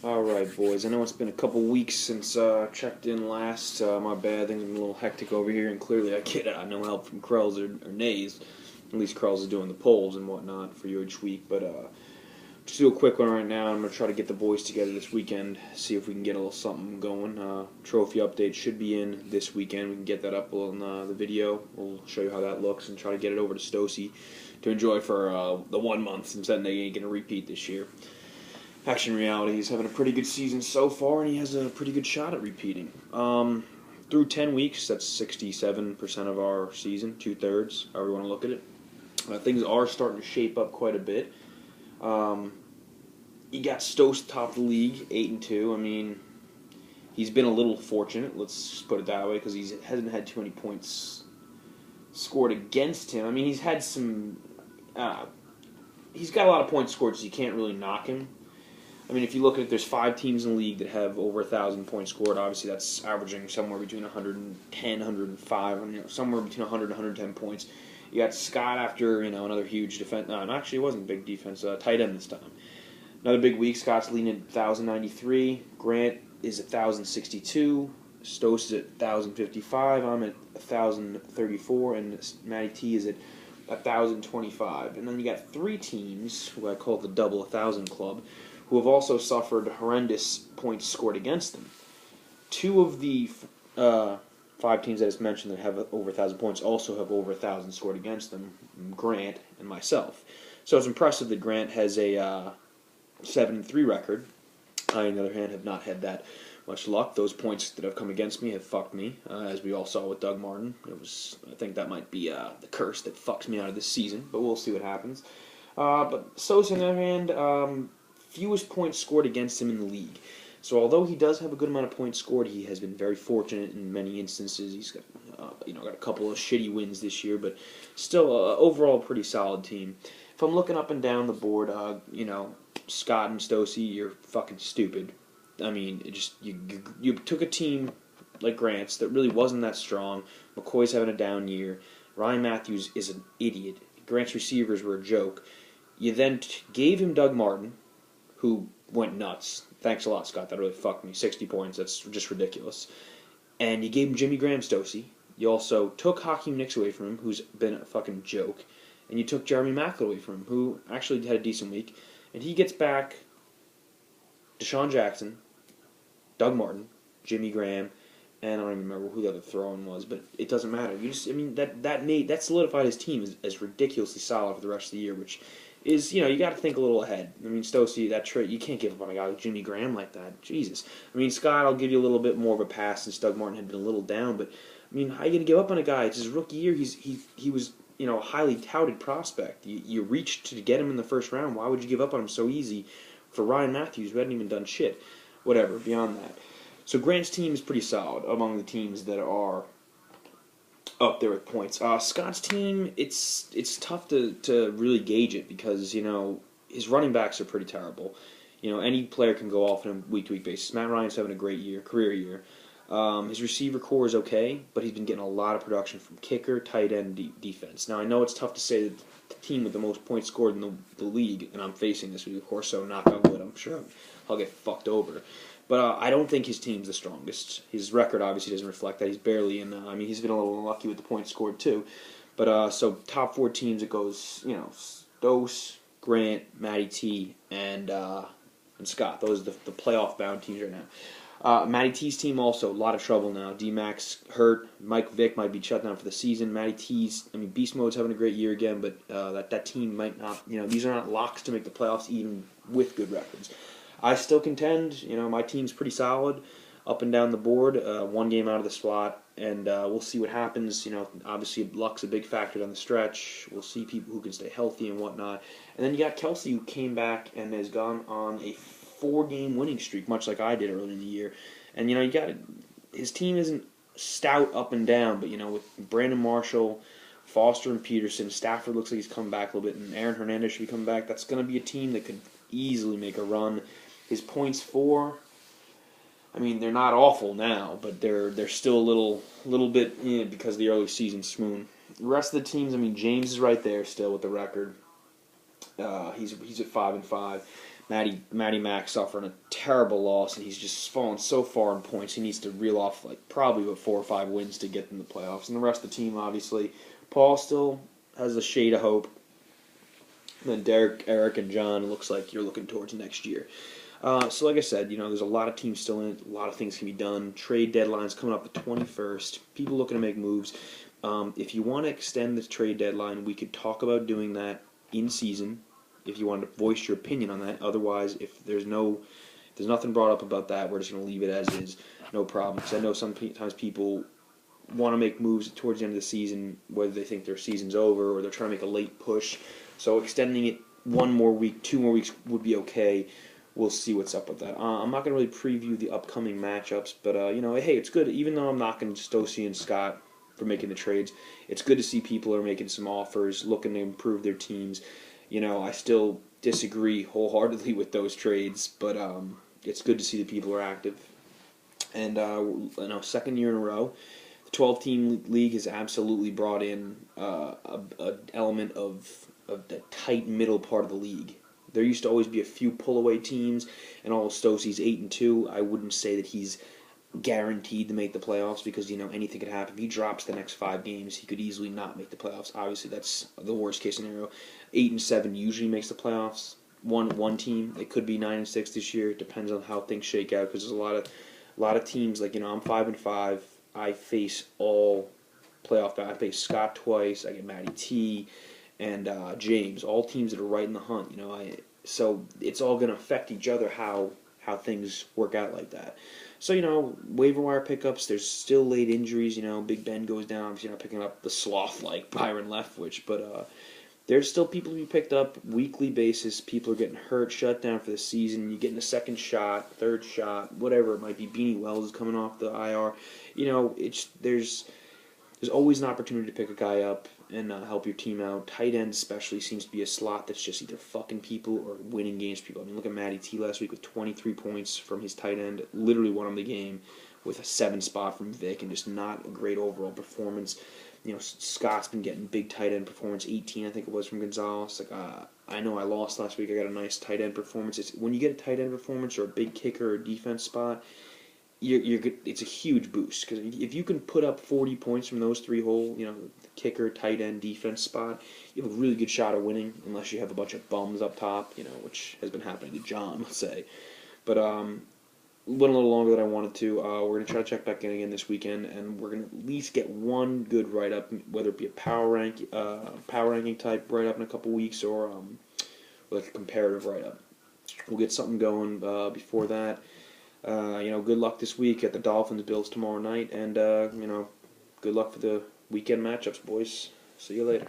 Alright, boys. I know it's been a couple weeks since I checked in last. My bad. Things have been a little hectic over here, and clearly I get no help from Krells or Nays. At least Krells is doing the polls and whatnot for you each week. But just do a quick one right now. I'm going to try to get the boys together this weekend, see if we can get a little something going. Trophy update should be in this weekend. We can get that up on the video. We'll show you how that looks and try to get it over to Stosey to enjoy for the 1 month, since then they ain't going to repeat this year. Action Reality, he's having a pretty good season so far, and he has a pretty good shot at repeating. Through 10 weeks, that's 67% of our season, two-thirds, however you want to look at it. Things are starting to shape up quite a bit. He got Stost top of the league, 8-2. I mean, he's been a little fortunate, let's put it that way, because he hasn't had too many points scored against him. I mean, he's had some... he's got a lot of points scored, so you can't really knock him. I mean, if you look at it, there's 5 teams in the league that have over 1,000 points scored. Obviously, that's averaging somewhere between 110, 105, somewhere between 100 and 110 points. You got Scott after, another huge defense. No, actually, it wasn't a big defense. Tight end this time. Another big week. Scott's leading at 1,093. Grant is at 1,062. Stost is at 1,055. I'm at 1,034. And Matty T is at 1,025. And then you got 3 teams, who I call the Double 1,000 Club, who have also suffered horrendous points scored against them. 2 of the 5 teams that I just mentioned that have over 1,000 points also have over 1,000 scored against them, Grant and myself. So it's impressive that Grant has a 7-3 record. I, on the other hand, have not had that much luck. Those points that have come against me have fucked me, as we all saw with Doug Martin. I think that might be the curse that fucked me out of this season, but we'll see what happens. But Sosa, on the other hand, fewest points scored against him in the league. So although he does have a good amount of points scored, he has been very fortunate in many instances. He's got got a couple of shitty wins this year, but still overall a pretty solid team. If I'm looking up and down the board, Scott and Stosey, you're fucking stupid. I mean, you took a team like Grant's that really wasn't that strong. McCoy's having a down year. Ryan Matthews is an idiot. Grant's receivers were a joke. You then gave him Doug Martin, who went nuts. Thanks a lot, Scott. That really fucked me. 60 points. That's just ridiculous. And you gave him Jimmy Graham Stosey. You also took Hakeem Nicks away from him, who's been a fucking joke. And you took Jeremy Maclin away from him, who actually had a decent week. And he gets back Deshaun Jackson, Doug Martin, Jimmy Graham, and I don't even remember who the other throw-in was, but it doesn't matter. That solidified his team as ridiculously solid for the rest of the year, which is, you got to think a little ahead. I mean, Stosey, that trade, you can't give up on a guy like Jimmy Graham like that. Jesus. I mean, Scott, I'll give you a little bit more of a pass since Doug Martin had been a little down, but, I mean, how are you going to give up on a guy? It's his rookie year. He was, a highly touted prospect. You reached to get him in the first round. Why would you give up on him so easy for Ryan Matthews, who hadn't even done shit? Whatever, beyond that. So Grant's team is pretty solid among the teams that are up there with points. Scott's team, it's tough to really gauge it because, his running backs are pretty terrible. Any player can go off on a week-to-week basis. Matt Ryan's having a great year, career year. His receiver core is okay, but he's been getting a lot of production from kicker, tight end, defense. Now, I know it's tough to say that the team with the most points scored in the league, and I'm facing this week, of course, so knock on wood, I'm sure I'll get fucked over. But I don't think his team's the strongest. His record obviously doesn't reflect that. He's barely in. He's been a little unlucky with the points scored too. But so top 4 teams, it goes, Stose, Grant, Matty T, and Scott. Those are the playoff bound teams right now. Matty T's team also a lot of trouble now. D-Max hurt. Mike Vick might be shut down for the season. Matty T's, Beast Mode's having a great year again, but that team might not. These are not locks to make the playoffs even with good records. I still contend, my team's pretty solid up and down the board, 1 game out of the slot, and we'll see what happens. Obviously luck's a big factor down the stretch. We'll see people who can stay healthy and whatnot. And then you got Kelsey, who came back and has gone on a 4-game winning streak, much like I did earlier in the year. And, his team isn't stout up and down, but, with Brandon Marshall, Foster, and Peterson, Stafford looks like he's come back a little bit, and Aaron Hernandez should be coming back. That's going to be a team that could easily make a run. His points for, they're not awful now, but they're still a little bit because of the early season swoon. The rest of the teams, James is right there still with the record. He's at 5-5. Matty Mack suffering a terrible loss, and he's just fallen so far in points. He needs to reel off like probably about 4 or 5 wins to get in the playoffs. And the rest of the team, obviously, Paul still has a shade of hope. And then Derek, Eric, and John looks like you're looking towards next year. So like I said, there's a lot of teams still in it. A lot of things can be done. Trade deadlines coming up the 21st. People looking to make moves. If you want to extend the trade deadline, we could talk about doing that in season. If you want to voice your opinion on that. Otherwise, if there's nothing brought up about that, we're just going to leave it as is. No problem. Because I know sometimes people want to make moves towards the end of the season, whether they think their season's over or they're trying to make a late push. So extending it 1 more week, 2 more weeks would be okay. We'll see what's up with that. I'm not going to really preview the upcoming matchups, but hey, it's good. Even though I'm knocking Stocy and Scott for making the trades, it's good to see people are making some offers, looking to improve their teams. I still disagree wholeheartedly with those trades, but it's good to see that people are active. And second year in a row, the 12-team league has absolutely brought in an element of the tight middle part of the league. There used to always be a few pull-away teams, and all Stosey's 8-2. I wouldn't say that he's guaranteed to make the playoffs because anything could happen. If he drops the next 5 games, he could easily not make the playoffs. Obviously, that's the worst case scenario. 8-7 usually makes the playoffs. One team, it could be 9-6 this year. It depends on how things shake out because there's a lot of teams. Like I'm 5-5. I face all playoff. I face Scott twice. I get Matty T and James, all teams that are right in the hunt. So it's all going to affect each other how things work out like that. So waiver wire pickups. There's still late injuries. Big Ben goes down. Obviously, not picking up the sloth like Byron Leftwich, but there's still people to be picked up weekly basis. People are getting hurt, shut down for the season. You're getting a second shot, third shot, whatever it might be. Beanie Wells is coming off the IR. There's always an opportunity to pick a guy up and help your team out. Tight end especially seems to be a slot that's just either fucking people or winning games for people. I mean, look at Matty T last week with 23 points from his tight end. Literally won him the game with a 7 spot from Vic and just not a great overall performance. Scott's been getting big tight end performance, 18 I think it was from Gonzalez. I know I lost last week. I got a nice tight end performance. When you get a tight end performance or a big kicker or defense spot, it's a huge boost because if you can put up 40 points from those 3 whole, the kicker, tight end, defense spot, you have a really good shot of winning unless you have a bunch of bums up top, which has been happening to John, let's say. But went a little longer than I wanted to. We're going to try to check back in again this weekend, and we're going to at least get one good write-up, whether it be a power ranking type write-up in a couple weeks or like a comparative write-up. We'll get something going before that. Good luck this week at the Dolphins-Bills tomorrow night, and good luck for the weekend matchups, boys. See you later.